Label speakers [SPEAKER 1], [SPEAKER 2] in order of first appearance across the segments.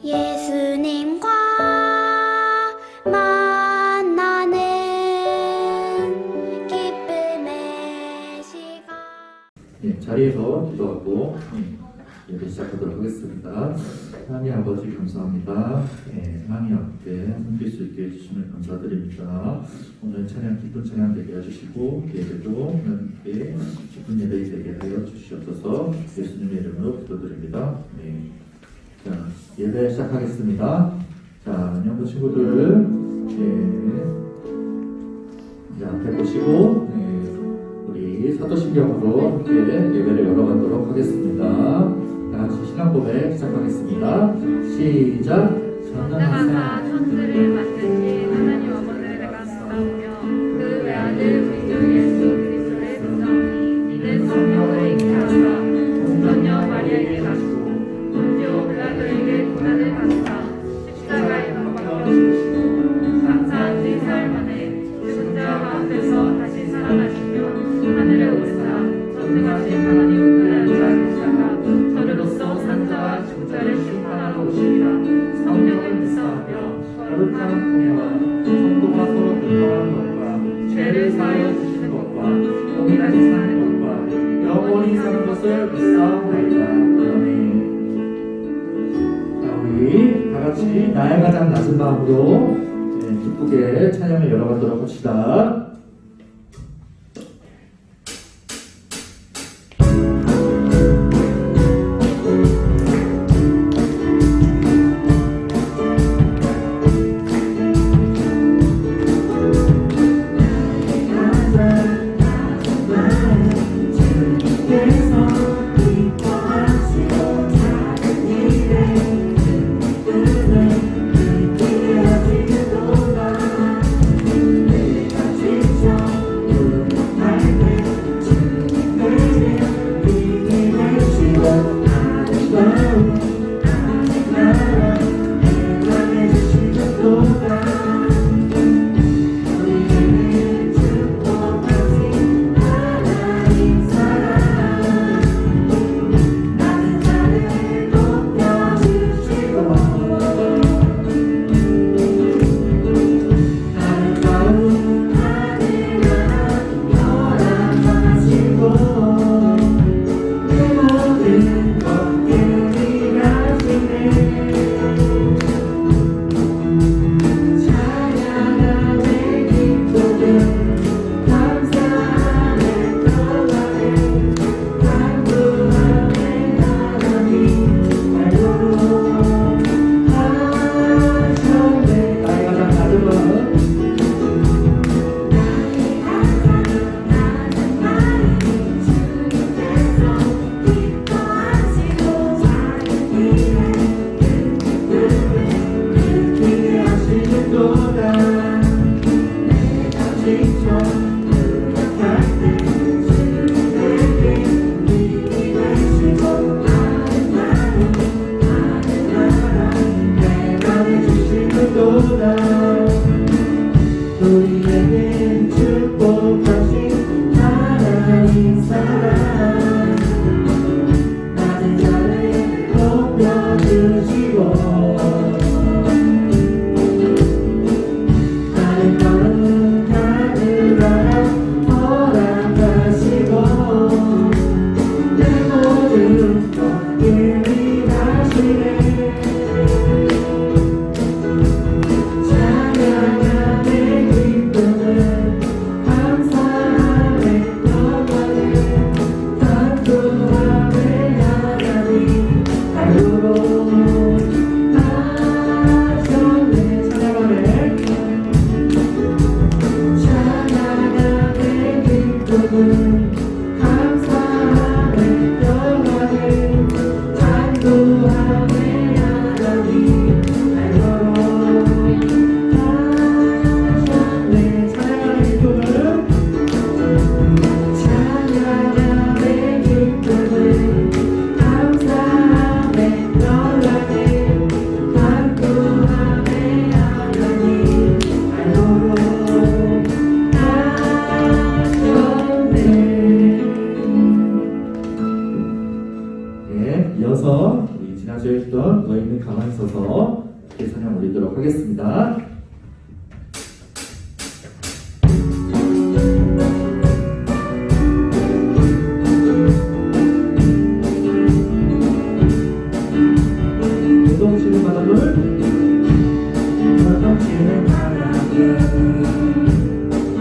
[SPEAKER 1] 예수님과 만나는 기쁨의 시간.
[SPEAKER 2] 자리에서 기도하고 예배 시작하도록 하겠습니다. 하나님 아버지 감사합니다. 하나님 앞에 섬길 수 있게 해주시면 감사드립니다. 오늘 찬양 기쁜 찬양 되게 해주시고 예배도 하나님께 기쁜 예배 되게 하여 주시옵소서. 예수님의 이름으로 기도드립니다. 자, 예배 시작하겠습니다. 자, 영부 친구들 이제 앞에 보시고 우리 사도신경으로 함께 예배를 열어가도록 하겠습니다. 다 같이 신앙 고백 시작하겠습니다. 시작.
[SPEAKER 3] 전능하사 천지를 만드신 하나님 아버지를 감사하며 그 외아들 우리 주 예수 그리스도를 부정하니 이는 성령을 잉태하사 동전녀 마리아에게 낳고 본디오 빌라도에게 고난을 받으사 십자가에 못 박혀 죽으시고 장사한 뒤 사흘 만에 죽은 자 가운데서 다시 살아나시며 하늘에 오르사 전능하신 하나님 우편에 앉아 계시다가 저리로서 산자와 죽자를 심판하러 오시리라. 성령을 믿사하며 거룩한 공예와 성도가 서로 교통하는 것과 죄를 사하여 주시는 것과 공의같이 사는 것과 영원히 사는 것을 믿사옵나이다. 아멘.
[SPEAKER 2] 자, 우리 다 같이 나의 가장 낮은 마음으로 기쁘게 찬양을 열어가도록 합시다.
[SPEAKER 4] 우리에게 축복하신 하나님 사랑 낮은 자를 높여주시고 다른 걸음 하늘나라 허락하시고 내 모든 것들이 다시네
[SPEAKER 2] 서서 함께 찬양 올리도록 하겠습니다. 요동치는 바람을
[SPEAKER 4] 요동치는 바람을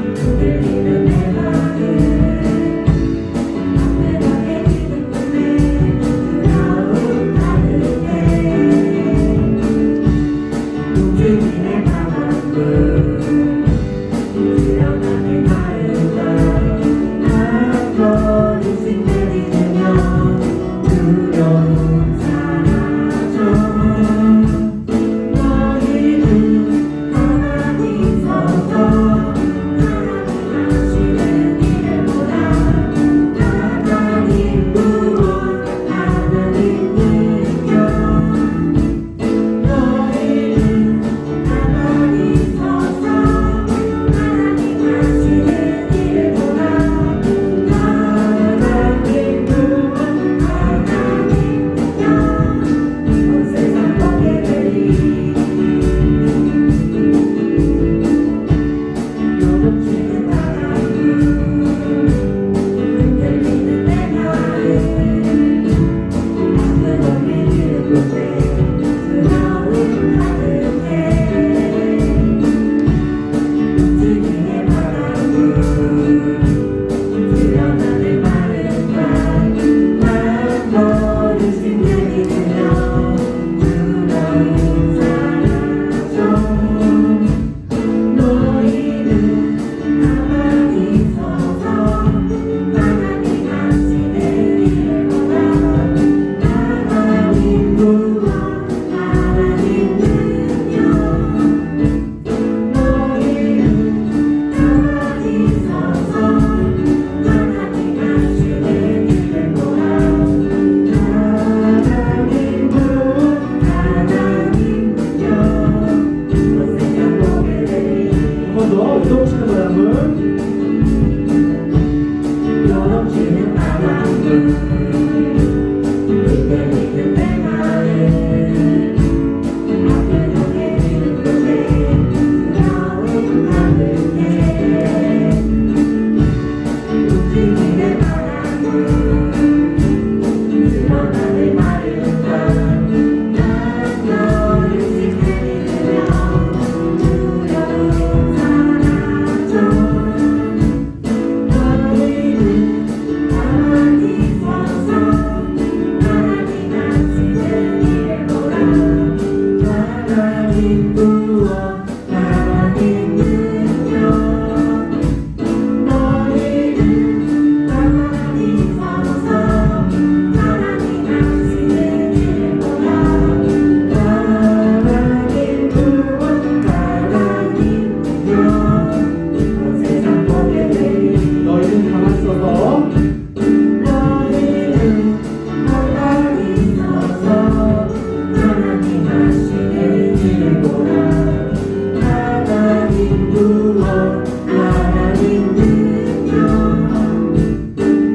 [SPEAKER 4] 흔들리는 내 마음 앞에밖에 기쁜 꿈에 두려움 가득해 움직이는 바람을 들여다는 마음과 한 걸음씩 내딛으며 두려움 사라져 너희는 가만히 서서 하나님 하시는 일을 보라 하나님 구원 하나님 능력 너희는 가만히 서서 하나님 하시는 일을 보라 하나님 구원 하나님 능력 온 세상 보게 되리 요동치는 바람을 흔들리는 내 마음 아무도 믿는 곳에 두려움 가득해 움직이는 바람을 들여다는 마음과 한 걸음씩 내딛으며 두려움 사라져 너희는 가만히 서서 하나님 하시는 일을 보라 하나님 구원 하나님 능력 너희는 가만히 서서 하나님 하시는 일을 보라 하나님 구원 하나님 능력 온 세상 보게 되리
[SPEAKER 2] 한 번 더 요동치는 바람을
[SPEAKER 4] 요동치는 바람을 흔들리는 내 마음 아프고 깨지는 곳에 두려움 가득해 움직이는 바람을 드러나는 마음과 한 걸음씩 내딛으며 두려움 사라져 너희는 가만히 서서 하나님 하시는 일을 보라 하나님 구원 하나님 능력 너희는 가만히 서서 하나님 하시는 일을 보라 하나님 구원 하나님 능력 온 세상 보게 되리
[SPEAKER 2] 너희는 가만히 서서
[SPEAKER 4] 너희는 가만히 서서 하나님 하시는 일을 보라 하나님 구원 하나님 능력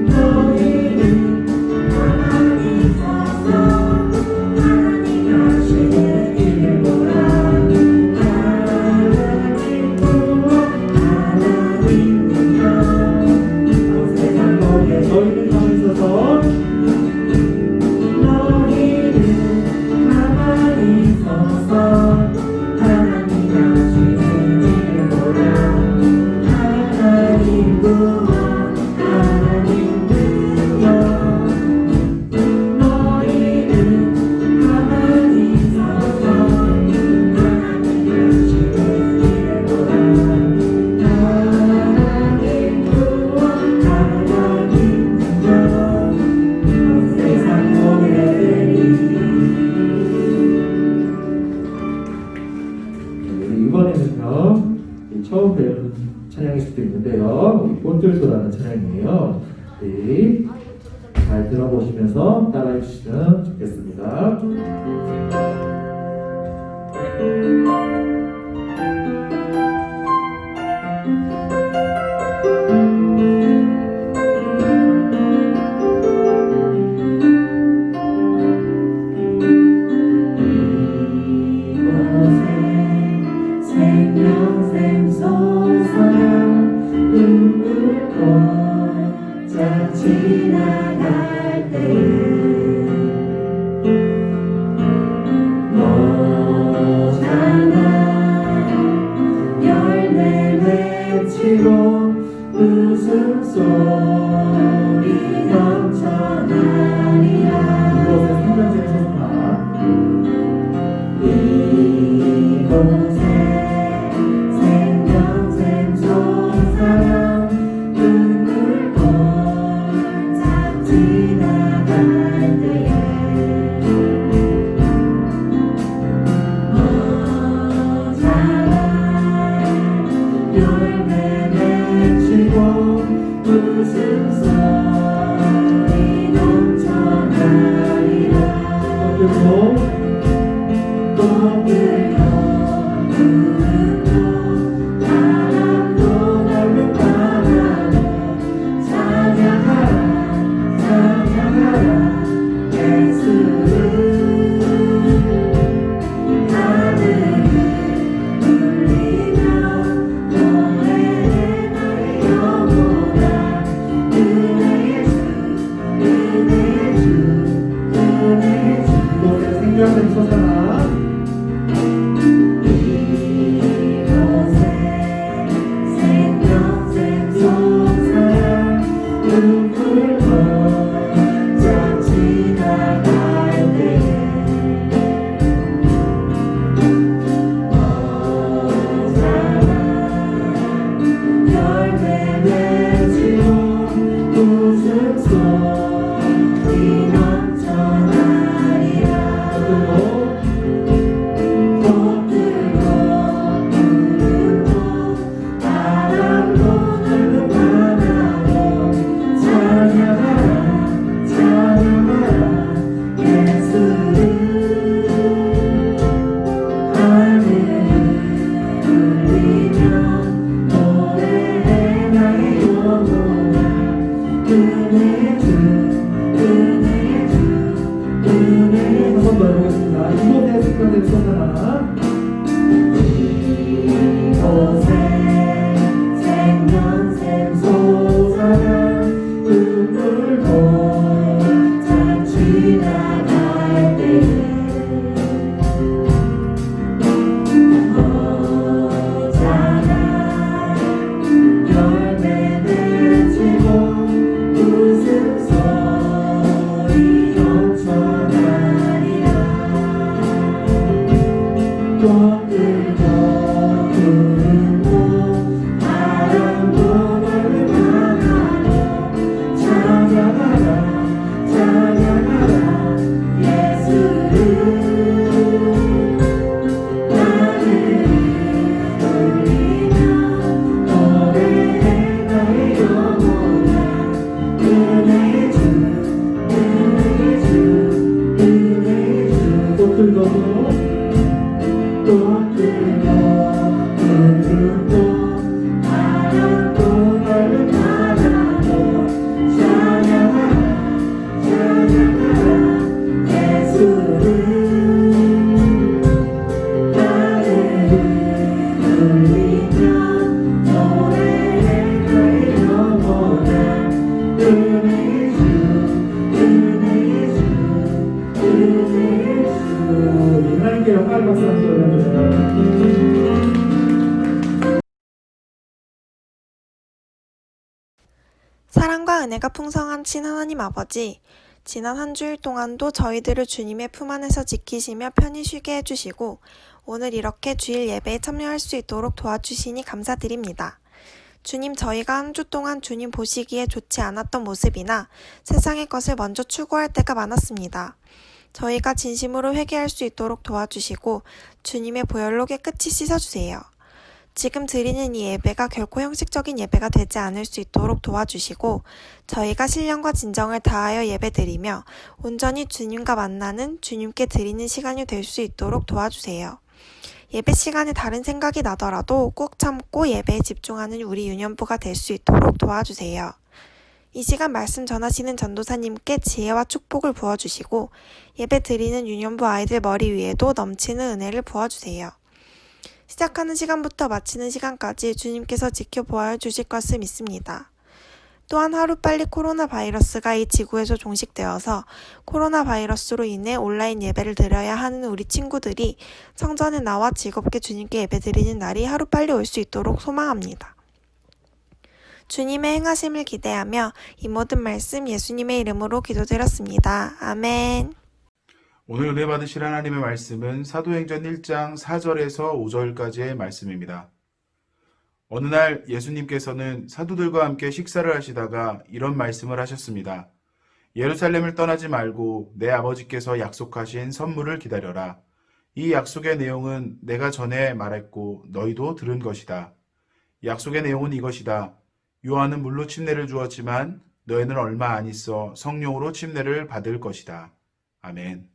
[SPEAKER 4] 너희는 가만히 서서 하나님 하시는 일을 보라 하나님 구원 하나님 능력 온 세상 보게 되리
[SPEAKER 2] 너희는 가만히 서서
[SPEAKER 4] 너희는 가만히 서서 하나님 하시는 일을 보라 하나님 구원 하나님 능력 너희는 가만히 서서 하나님 하시는 일을 보라 하나님 구원 하나님 능력 온 세상 보게 되리
[SPEAKER 2] 우리 이번에는요 처음 배우는 찬양일 수도 있는데요 우리 본들도라는 찬양이에요. 네, 잘 들어보시면서 따라해 주시면 좋겠습니다.
[SPEAKER 4] 이곳에 생명샘 솟아라 눈물로 참 지나갈 때에 열매 맺고 웃음소리 넘쳐나리라 꽃들고 푸른도 바람도 넓은 바다도 찬양하라 찬양하라 예수를 하늘을 울리며 노래해 나의 영혼아 은혜의 주 은혜의 주 은혜의 주
[SPEAKER 2] 한번 더 해보겠습니다. 이곳에 생명샘 솟아라.
[SPEAKER 4] 이곳에 생명샘 솟아라 눈물도 참 지나갈 때에 어자나 열매 맺고 웃음소리 넘쳐나리라 꽃들도 푸른도 바람도 넓은 바다도 찬양하라 찬양하라 예수를 하늘을 울리며 노래해 나의 영혼아 은혜의 주 은혜의 주 은혜의 주
[SPEAKER 2] 꽃들도
[SPEAKER 4] 꽃들도 푸른도 바람도 넓은 바다도 찬양하라 찬양하라 예수를 하늘을 울리며 노래해 나의 영혼아 은혜의 주 은혜의 주 은혜의 주
[SPEAKER 2] 하나님께 영광 박수 한번 드립니다.
[SPEAKER 5] 사랑과 은혜가 풍성한 친하나님 아버지, 지난 한 주일 동안도 저희들을 주님의 품 안에서 지키시며 편히 쉬게 해주시고 오늘 이렇게 주일 예배에 참여할 수 있도록 도와주시니 감사드립니다. 주님, 저희가 한 주 동안 주님 보시기에 좋지 않았던 모습이나 세상의 것을 먼저 추구할 때가 많았습니다. 저희가 진심으로 회개할 수 있도록 도와주시고 주님의 보혈로 깨끗이 씻어주세요. 지금 드리는 이 예배가 결코 형식적인 예배가 되지 않을 수 있도록 도와주시고 저희가 신령과 진정을 다하여 예배드리며 온전히 주님과 만나는 주님께 드리는 시간이 될 수 있도록 도와주세요. 예배 시간에 다른 생각이 나더라도 꾹 참고 예배에 집중하는 우리 유년부가 될 수 있도록 도와주세요. 이 시간 말씀 전하시는 전도사님께 지혜와 축복을 부어주시고 예배 드리는 유년부 아이들 머리 위에도 넘치는 은혜를 부어주세요. 시작하는 시간부터 마치는 시간까지 주님께서 지켜보아 주실 것을 믿습니다. 또한 하루빨리 코로나 바이러스가 이 지구에서 종식되어서 코로나 바이러스로 인해 온라인 예배를 드려야 하는 우리 친구들이 성전에 나와 즐겁게 주님께 예배드리는 날이 하루빨리 올 수 있도록 소망합니다. 주님의 행하심을 기대하며 이 모든 말씀 예수님의 이름으로 기도드렸습니다. 아멘.
[SPEAKER 6] 오늘 은혜 받으실 하나님의 말씀은 사도행전 1장 4절에서 5절까지의 말씀입니다. 어느 날 예수님께서는 사도들과 함께 식사를 하시다가 이런 말씀을 하셨습니다. 예루살렘을 떠나지 말고 내 아버지께서 약속하신 선물을 기다려라. 이 약속의 내용은 내가 전에 말했고 너희도 들은 것이다. 약속의 내용은 이것이다. 요한은 물로 침례를 주었지만 너희는 얼마 안 있어 성령으로 침례를 받을 것이다. 아멘.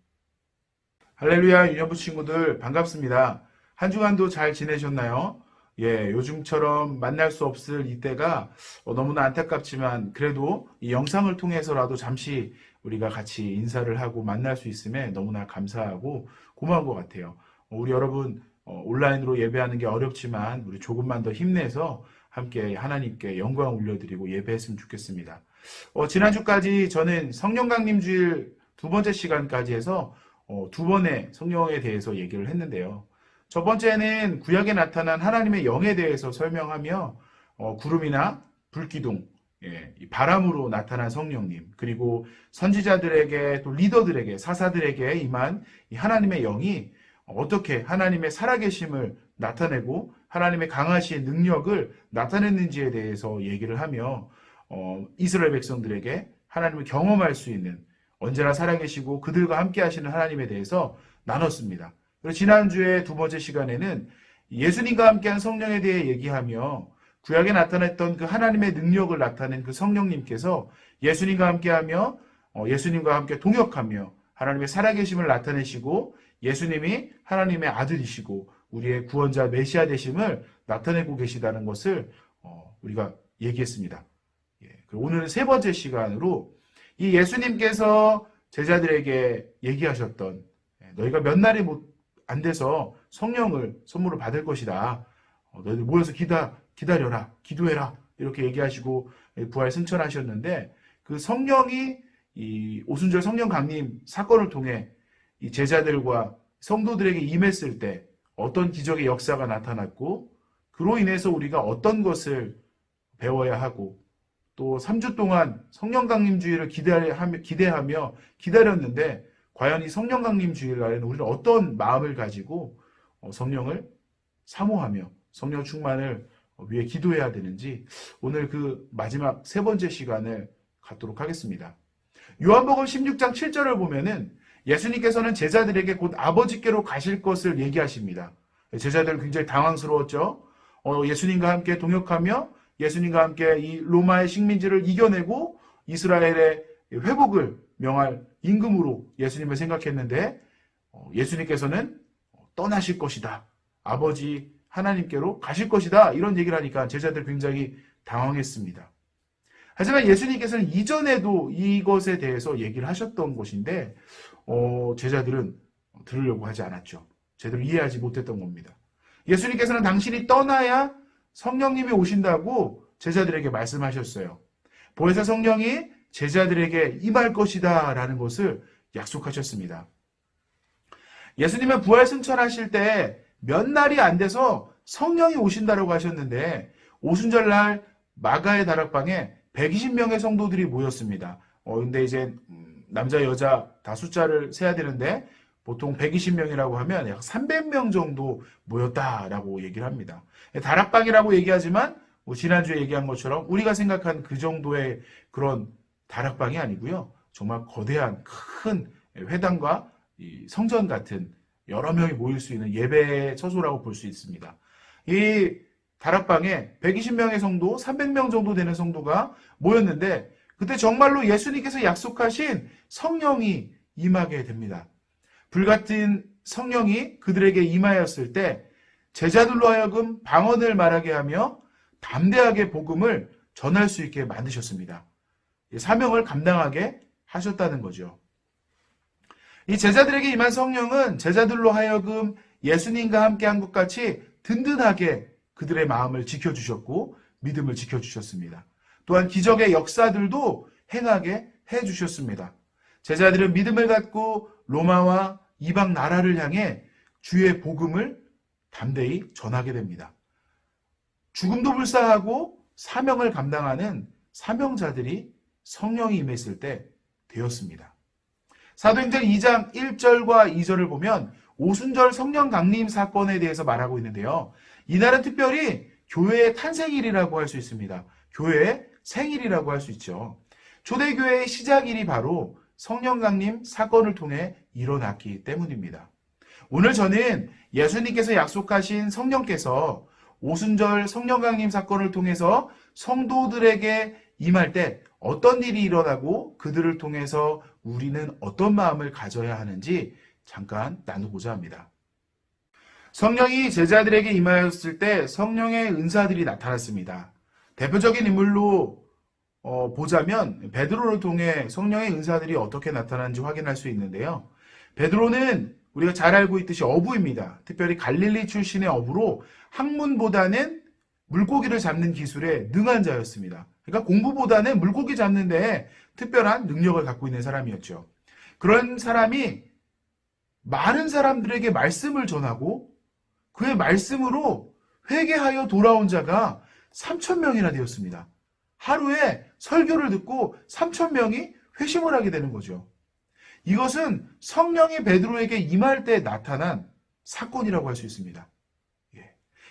[SPEAKER 6] 할렐루야, 유년부 친구들 반갑습니다. 한 주간도 잘 지내셨나요? 요즘처럼 만날 수 없을 이때가 너무나 안타깝지만 그래도 이 영상을 통해서라도 잠시 우리가 같이 인사를 하고 만날 수 있음에 너무나 감사하고 고마운 것 같아요. 우리 여러분 온라인으로 예배하는 게 어렵지만 우리 조금만 더 힘내서 함께 하나님께 영광 올려드리고 예배했으면 좋겠습니다. 지난주까지 저는 성령 강림 주일 두 번째 시간까지 해서 두 번의 성령에 대해서 얘기를 했는데요. 첫 번째는 구약에 나타난 하나님의 영에 대해서 설명하며 구름이나 불기둥, 이 바람으로 나타난 성령님, 그리고 선지자들에게 또 리더들에게 사사들에게 임한 이 하나님의 영이 어떻게 하나님의 살아계심을 나타내고 하나님의 강하신 능력을 나타냈는지에 대해서 얘기를 하며 이스라엘 백성들에게 하나님을 경험할 수 있는 언제나 살아계시고 그들과 함께 하시는 하나님에 대해서 나눴습니다. 그리고 지난주에 두 번째 시간에는 예수님과 함께한 성령에 대해 얘기하며 구약에 나타냈던 그 하나님의 능력을 나타낸 그 성령님께서 예수님과 함께하며 예수님과 함께 동역하며 하나님의 살아계심을 나타내시고 예수님이 하나님의 아들이시고 우리의 구원자 메시아 되심을 나타내고 계시다는 것을 우리가 얘기했습니다. 그리고 오늘은 세 번째 시간으로 이 예수님께서 제자들에게 얘기하셨던 너희가 몇 날이 안 돼서 성령을 선물을 받을 것이다. 너희들 모여서 기다려라, 기도해라 이렇게 얘기하시고 부활 승천하셨는데 그 성령이 이 오순절 성령 강림 사건을 통해 이 제자들과 성도들에게 임했을 때 어떤 기적의 역사가 나타났고 그로 인해서 우리가 어떤 것을 배워야 하고 또 3주 동안 성령 강림 주일을 기대하며 기다렸는데 과연 이 성령 강림 주일날에는 우리는 어떤 마음을 가지고 성령을 사모하며 성령 충만을 위해 기도해야 되는지 오늘 그 마지막 세 번째 시간을 갖도록 하겠습니다. 요한복음 16장 7절을 보면은 예수님께서는 제자들에게 곧 아버지께로 가실 것을 얘기하십니다. 제자들은 굉장히 당황스러웠죠. 예수님과 함께 동역하며 예수님과 함께 이 로마의 식민지를 이겨내고 이스라엘의 회복을 명할 임금으로 예수님을 생각했는데 예수님께서는 떠나실 것이다. 아버지 하나님께로 가실 것이다. 이런 얘기를 하니까 제자들 굉장히 당황했습니다. 하지만 예수님께서는 이전에도 이것에 대해서 얘기를 하셨던 것인데 제자들은 들으려고 하지 않았죠. 제대로 이해하지 못했던 겁니다. 예수님께서는 당신이 떠나야 성령님이 오신다고 제자들에게 말씀하셨어요. 보혜사 성령이 제자들에게 임할 것이다 라는 것을 약속하셨습니다. 예수님은 부활 승천하실 때 몇 날이 안 돼서 성령이 오신다라고 하셨는데 오순절날 마가의 다락방에 120명의 성도들이 모였습니다. 근데 이제 남자 여자 다 숫자를 세야 되는데 보통 120명이라고 하면 약 300명 정도 모였다라고 얘기를 합니다. 다락방이라고 얘기하지만 지난주에 얘기한 것처럼 우리가 생각한 그 정도의 그런 다락방이 아니고요. 정말 거대한 큰 회당과 이 성전 같은 여러 명이 모일 수 있는 예배 처소라고 볼 수 있습니다. 이 다락방에 120명의 성도, 300명 정도 되는 성도가 모였는데 그때 정말로 예수님께서 약속하신 성령이 임하게 됩니다. 불같은 성령이 그들에게 임하였을 때 제자들로 하여금 방언을 말하게 하며 담대하게 복음을 전할 수 있게 만드셨습니다. 사명을 감당하게 하셨다는 거죠. 이 제자들에게 임한 성령은 제자들로 하여금 예수님과 함께 한 것 같이 든든하게 그들의 마음을 지켜주셨고 믿음을 지켜주셨습니다. 또한 기적의 역사들도 행하게 해주셨습니다. 제자들은 믿음을 갖고 로마와 이방 나라를 향해 주의 복음을 담대히 전하게 됩니다. 죽음도 불사하고 사명을 감당하는 사명자들이 성령이 임했을 때 되었습니다. 사도행전 2장 1절과 2절을 보면 오순절 성령 강림 사건에 대해서 말하고 있는데요. 이날은 특별히 교회의 탄생일이라고 할 수 있습니다. 교회의 생일이라고 할 수 있죠. 초대교회의 시작일이 바로 성령 강림 사건을 통해 일어났기 때문입니다. 오늘 저는 예수님께서 약속하신 성령께서 오순절 성령 강림 사건을 통해서 성도들에게 임할 때 어떤 일이 일어나고 그들을 통해서 우리는 어떤 마음을 가져야 하는지 잠깐 나누고자 합니다. 성령이 제자들에게 임하였을 때 성령의 은사들이 나타났습니다. 대표적인 인물로 보자면 베드로를 통해 성령의 은사들이 어떻게 나타나는지 확인할 수 있는데요. 베드로는 우리가 잘 알고 있듯이 어부입니다. 특별히 갈릴리 출신의 어부로 학문보다는 물고기를 잡는 기술에 능한 자였습니다. 그러니까 공부보다는 물고기 잡는 데 특별한 능력을 갖고 있는 사람이었죠. 그런 사람이 많은 사람들에게 말씀을 전하고 그의 말씀으로 회개하여 돌아온 자가 3,000명이나 되었습니다. 하루에 설교를 듣고 3,000명이 회심을 하게 되는 거죠. 이것은 성령이 베드로에게 임할 때 나타난 사건이라고 할 수 있습니다.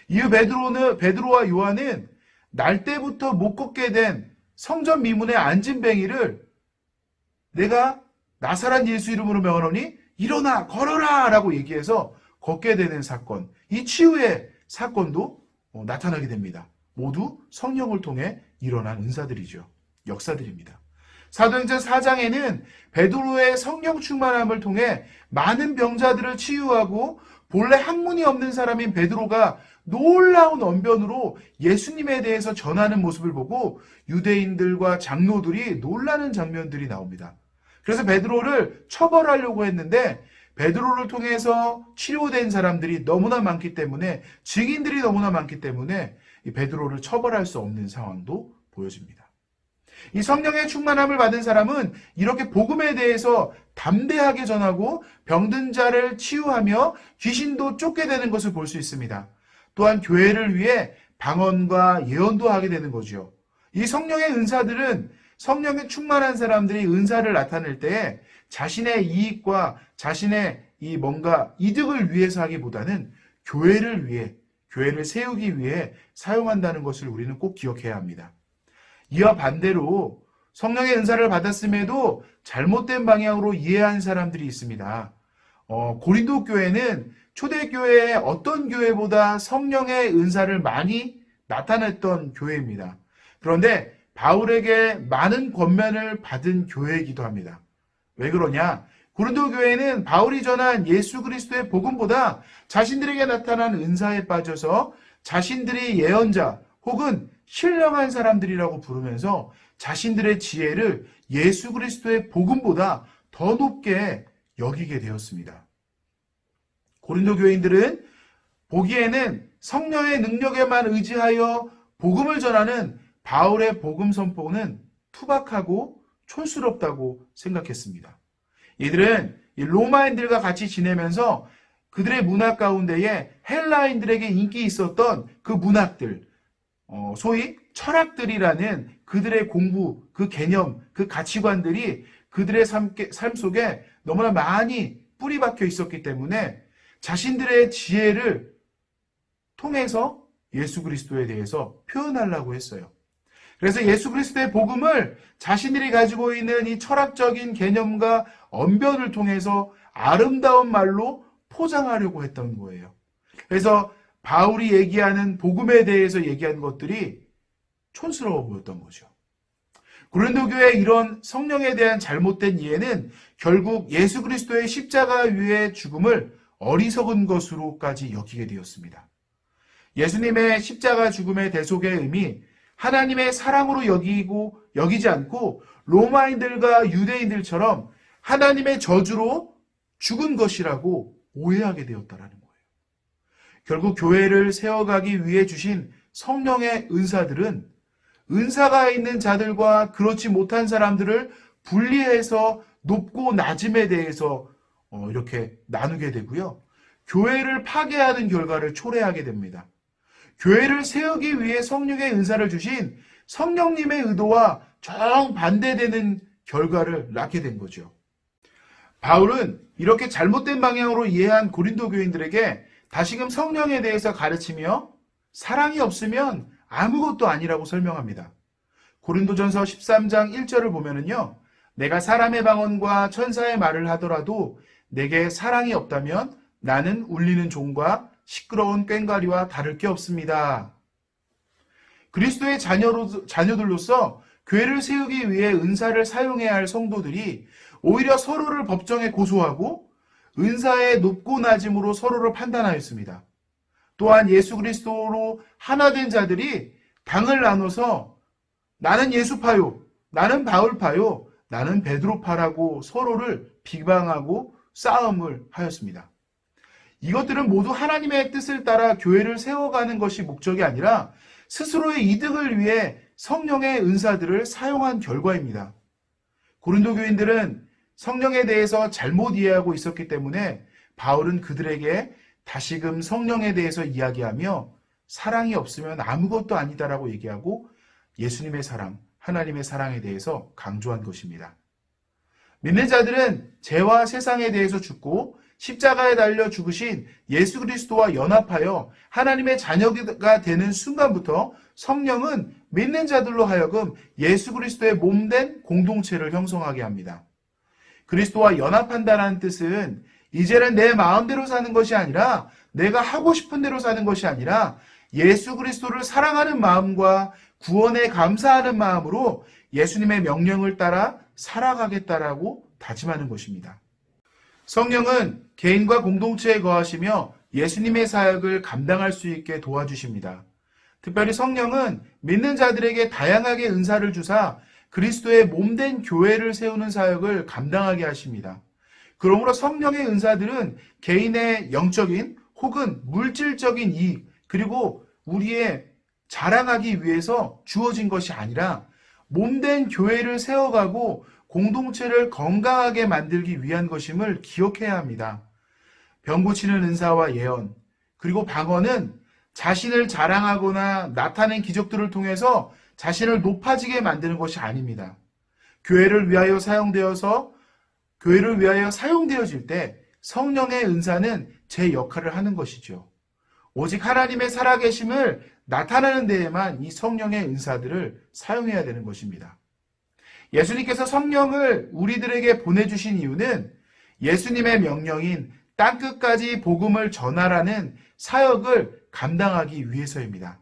[SPEAKER 6] 이후 베드로와 요한은 날 때부터 못 걷게 된 성전 미문의 안진뱅이를 내가 나사렛 예수 이름으로 명하노니 일어나 걸어라 라고 얘기해서 걷게 되는 사건, 이 치유의 사건도 나타나게 됩니다. 모두 성령을 통해 일어난 은사들이죠. 역사들입니다. 사도행전 4장에는 베드로의 성령 충만함을 통해 많은 병자들을 치유하고 본래 학문이 없는 사람인 베드로가 놀라운 언변으로 예수님에 대해서 전하는 모습을 보고 유대인들과 장로들이 놀라는 장면들이 나옵니다. 그래서 베드로를 처벌하려고 했는데 베드로를 통해서 치료된 사람들이 너무나 많기 때문에, 증인들이 너무나 많기 때문에 이 베드로를 처벌할 수 없는 상황도 보여집니다. 이 성령의 충만함을 받은 사람은 이렇게 복음에 대해서 담대하게 전하고 병든 자를 치유하며 귀신도 쫓게 되는 것을 볼 수 있습니다. 또한 교회를 위해 방언과 예언도 하게 되는 거죠. 이 성령의 은사들은 성령에 충만한 사람들이 은사를 나타낼 때 자신의 이익과 자신의 이 뭔가 이득을 위해서 하기보다는 교회를 위해, 교회를 세우기 위해 사용한다는 것을 우리는 꼭 기억해야 합니다. 이와 반대로 성령의 은사를 받았음에도 잘못된 방향으로 이해한 사람들이 있습니다. 고린도 교회는 초대교회의 어떤 교회보다 성령의 은사를 많이 나타냈던 교회입니다. 그런데 바울에게 많은 권면을 받은 교회이기도 합니다. 왜 그러냐? 고린도 교회는 바울이 전한 예수 그리스도의 복음보다 자신들에게 나타난 은사에 빠져서 자신들이 예언자 혹은 신령한 사람들이라고 부르면서 자신들의 지혜를 예수 그리스도의 복음보다 더 높게 여기게 되었습니다. 고린도 교인들은 보기에는 성령의 능력에만 의지하여 복음을 전하는 바울의 복음 선포는 투박하고 촌스럽다고 생각했습니다. 이들은 로마인들과 같이 지내면서 그들의 문화 가운데에 헬라인들에게 인기 있었던 그 문학들, 소위 철학들이라는 그들의 공부, 그 개념, 그 가치관들이 그들의 삶 속에 너무나 많이 뿌리 박혀 있었기 때문에 자신들의 지혜를 통해서 예수 그리스도에 대해서 표현하려고 했어요. 그래서 예수 그리스도의 복음을 자신들이 가지고 있는 이 철학적인 개념과 언변을 통해서 아름다운 말로 포장하려고 했던 거예요. 그래서 바울이 얘기하는 복음에 대해서 얘기하는 것들이 촌스러워 보였던 거죠. 고린도 교회의 이런 성령에 대한 잘못된 이해는 결국 예수 그리스도의 십자가 위의 죽음을 어리석은 것으로까지 여기게 되었습니다. 예수님의 십자가 죽음의 대속의 의미, 하나님의 사랑으로 여기지 않고 로마인들과 유대인들처럼 하나님의 저주로 죽은 것이라고 오해하게 되었다라는 거예요. 결국 교회를 세워가기 위해 주신 성령의 은사들은 은사가 있는 자들과 그렇지 못한 사람들을 분리해서 높고 낮음에 대해서 이렇게 나누게 되고요. 교회를 파괴하는 결과를 초래하게 됩니다. 교회를 세우기 위해 성령의 은사를 주신 성령님의 의도와 정반대되는 결과를 낳게 된 거죠. 바울은 이렇게 잘못된 방향으로 이해한 고린도 교인들에게 다시금 성령에 대해서 가르치며 사랑이 없으면 아무것도 아니라고 설명합니다. 고린도전서 13장 1절을 보면은요, 내가 사람의 방언과 천사의 말을 하더라도 내게 사랑이 없다면 나는 울리는 종과 시끄러운 꽹과리와 다를 게 없습니다. 그리스도의 자녀들로서 교회를 세우기 위해 은사를 사용해야 할 성도들이 오히려 서로를 법정에 고소하고 은사의 높고 낮음으로 서로를 판단하였습니다. 또한 예수 그리스도로 하나 된 자들이 당을 나눠서 나는 예수파요, 나는 바울파요, 나는 베드로파라고 서로를 비방하고 싸움을 하였습니다. 이것들은 모두 하나님의 뜻을 따라 교회를 세워가는 것이 목적이 아니라 스스로의 이득을 위해 성령의 은사들을 사용한 결과입니다. 고린도 교인들은 성령에 대해서 잘못 이해하고 있었기 때문에 바울은 그들에게 다시금 성령에 대해서 이야기하며 사랑이 없으면 아무것도 아니다라고 얘기하고 예수님의 사랑, 하나님의 사랑에 대해서 강조한 것입니다. 믿는 자들은 죄와 세상에 대해서 죽고 십자가에 달려 죽으신 예수 그리스도와 연합하여 하나님의 자녀가 되는 순간부터 성령은 믿는 자들로 하여금 예수 그리스도의 몸된 공동체를 형성하게 합니다. 그리스도와 연합한다는 뜻은 이제는 내 마음대로 사는 것이 아니라 내가 하고 싶은 대로 사는 것이 아니라 예수 그리스도를 사랑하는 마음과 구원에 감사하는 마음으로 예수님의 명령을 따라 살아가겠다라고 다짐하는 것입니다. 성령은 개인과 공동체에 거하시며 예수님의 사역을 감당할 수 있게 도와주십니다. 특별히 성령은 믿는 자들에게 다양하게 은사를 주사 그리스도의 몸된 교회를 세우는 사역을 감당하게 하십니다. 그러므로 성령의 은사들은 개인의 영적인 혹은 물질적인 이익 그리고 우리의 자랑하기 위해서 주어진 것이 아니라 몸된 교회를 세워가고 공동체를 건강하게 만들기 위한 것임을 기억해야 합니다. 병 고치는 은사와 예언, 그리고 방언은 자신을 자랑하거나 나타낸 기적들을 통해서 자신을 높아지게 만드는 것이 아닙니다. 교회를 위하여 사용되어질 때 성령의 은사는 제 역할을 하는 것이죠. 오직 하나님의 살아계심을 나타내는 데에만 이 성령의 은사들을 사용해야 되는 것입니다. 예수님께서 성령을 우리들에게 보내주신 이유는 예수님의 명령인 땅끝까지 복음을 전하라는 사역을 감당하기 위해서입니다.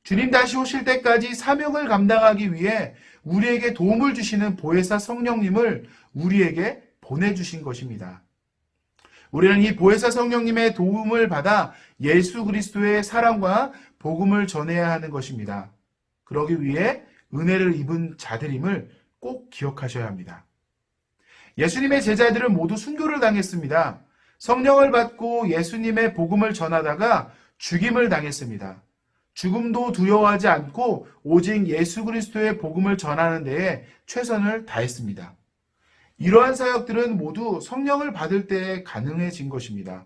[SPEAKER 6] 주님 다시 오실 때까지 사명을 감당하기 위해 우리에게 도움을 주시는 보혜사 성령님을 우리에게 보내주신 것입니다. 우리는 이 보혜사 성령님의 도움을 받아 예수 그리스도의 사랑과 복음을 전해야 하는 것입니다. 그러기 위해 은혜를 입은 자들임을 꼭 기억하셔야 합니다. 예수님의 제자들은 모두 순교를 당했습니다. 성령을 받고 예수님의 복음을 전하다가 죽임을 당했습니다. 죽음도 두려워하지 않고 오직 예수 그리스도의 복음을 전하는 데에 최선을 다했습니다. 이러한 사역들은 모두 성령을 받을 때 가능해진 것입니다.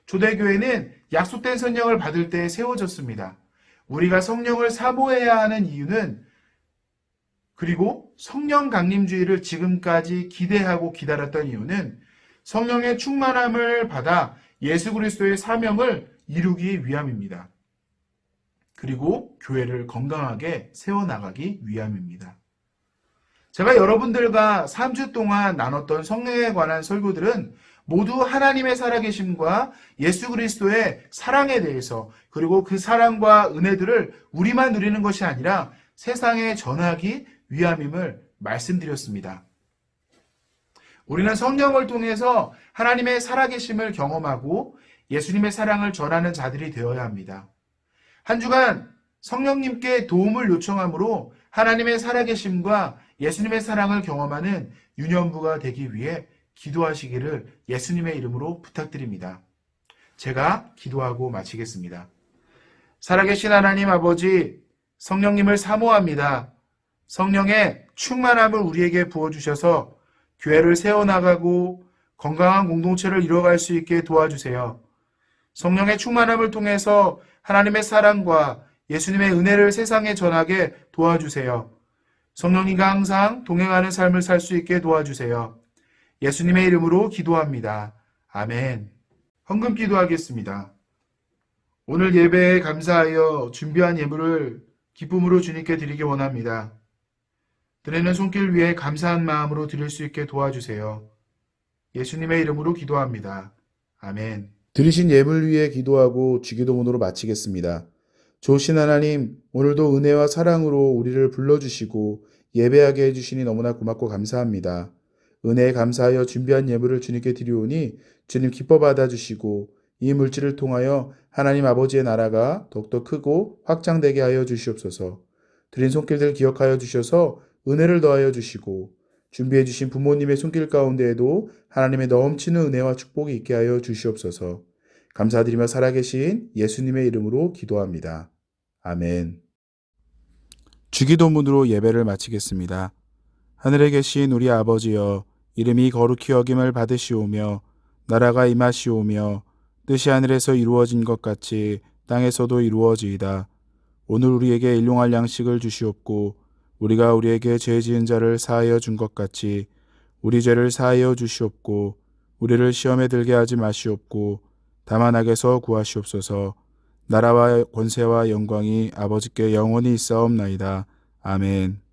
[SPEAKER 6] 초대교회는 약속된 성령을 받을 때 세워졌습니다. 우리가 성령을 사모해야 하는 이유는 그리고 성령 강림주의를 지금까지 기대하고 기다렸던 이유는 성령의 충만함을 받아 예수 그리스도의 사명을 이루기 위함입니다. 그리고 교회를 건강하게 세워나가기 위함입니다. 제가 여러분들과 3주 동안 나눴던 성령에 관한 설교들은 모두 하나님의 살아계심과 예수 그리스도의 사랑에 대해서 그리고 그 사랑과 은혜들을 우리만 누리는 것이 아니라 세상에 전하기 위함임을 말씀드렸습니다. 우리는 성령을 통해서 하나님의 살아계심을 경험하고 예수님의 사랑을 전하는 자들이 되어야 합니다. 한 주간 성령님께 도움을 요청함으로 하나님의 살아계심과 예수님의 사랑을 경험하는 유년부가 되기 위해 기도하시기를 예수님의 이름으로 부탁드립니다. 제가 기도하고 마치겠습니다. 살아계신 하나님 아버지, 성령님을 사모합니다. 성령의 충만함을 우리에게 부어주셔서 교회를 세워나가고 건강한 공동체를 이뤄갈 수 있게 도와주세요. 성령의 충만함을 통해서 하나님의 사랑과 예수님의 은혜를 세상에 전하게 도와주세요. 성령님과 항상 동행하는 삶을 살 수 있게 도와주세요. 예수님의 이름으로 기도합니다. 아멘. 헌금 기도하겠습니다. 오늘 예배에 감사하여 준비한 예물을 기쁨으로 주님께 드리기 원합니다. 드리는 손길 위에 감사한 마음으로 드릴 수 있게 도와주세요. 예수님의 이름으로 기도합니다. 아멘.
[SPEAKER 7] 드리신 예물 위에 기도하고 주기도문으로 마치겠습니다. 좋으신 하나님, 오늘도 은혜와 사랑으로 우리를 불러주시고 예배하게 해주시니 너무나 고맙고 감사합니다. 은혜에 감사하여 준비한 예물을 주님께 드리오니 주님 기뻐 받아주시고 이 물질을 통하여 하나님 아버지의 나라가 더욱더 크고 확장되게 하여 주시옵소서. 드린 손길들 기억하여 주셔서 은혜를 더하여 주시고 준비해 주신 부모님의 손길 가운데에도 하나님의 넘치는 은혜와 축복이 있게 하여 주시옵소서. 감사드리며 살아계신 예수님의 이름으로 기도합니다. 아멘. 주기도문으로 예배를 마치겠습니다. 하늘에 계신 우리 아버지여, 이름이 거룩히 여김을 받으시오며 나라가 임하시오며 뜻이 하늘에서 이루어진 것 같이 땅에서도 이루어지이다. 오늘 우리에게 일용할 양식을 주시옵고 우리가 우리에게 죄 지은 자를 사하여 준 것 같이 우리 죄를 사하여 주시옵고 우리를 시험에 들게 하지 마시옵고 다만 악에서 구하시옵소서. 나라와 권세와 영광이 아버지께 영원히 있사옵나이다. 아멘.